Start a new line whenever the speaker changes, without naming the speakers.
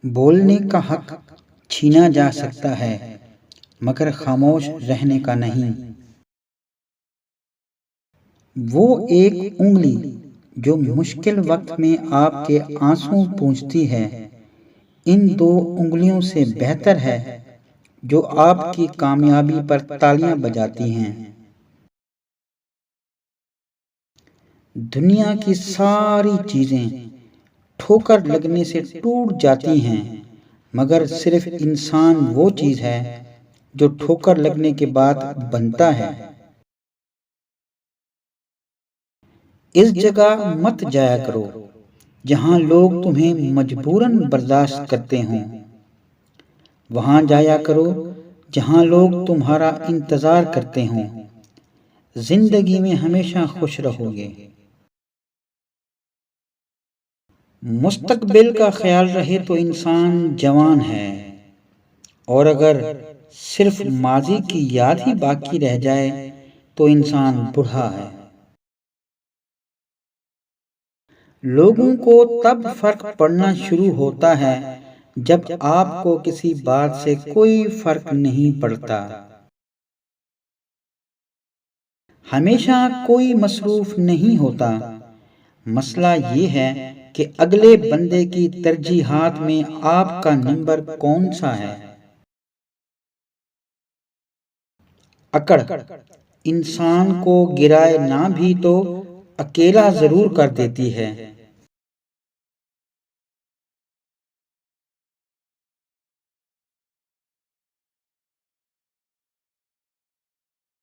بولنے کا حق چھینا جا سکتا ہے مگر خاموش رہنے کا نہیں۔ وہ ایک انگلی جو مشکل وقت میں آپ کے آنسو پونچھتی ہے ان دو انگلیوں سے بہتر ہے جو آپ کی کامیابی پر تالیاں بجاتی ہیں۔ دنیا کی ساری چیزیں ٹھوکر لگنے سے ٹوٹ جاتی ہیں مگر صرف انسان وہ چیز ہے جو ٹھوکر لگنے کے بعد بنتا ہے۔ اس جگہ مت جایا کرو جہاں لوگ تمہیں مجبوراً برداشت کرتے ہوں، وہاں جایا کرو جہاں لوگ تمہارا انتظار کرتے ہوں۔ زندگی میں ہمیشہ خوش رہو گے۔ مستقبل کا خیال رہے تو انسان جوان ہے، اور اگر صرف ماضی کی یاد ہی باقی رہ جائے تو انسان بوڑھا ہے۔ لوگوں کو تب فرق پڑنا شروع ہوتا ہے جب آپ کو کسی بات سے کوئی فرق نہیں پڑتا۔ ہمیشہ کوئی مصروف نہیں ہوتا، مسئلہ یہ ہے کہ اگلے بندے کی ترجیحات میں آپ کا نمبر کون سا ہے۔ اکڑ انسان کو گرائے نہ بھی تو اکیلا ضرور کر دیتی ہے۔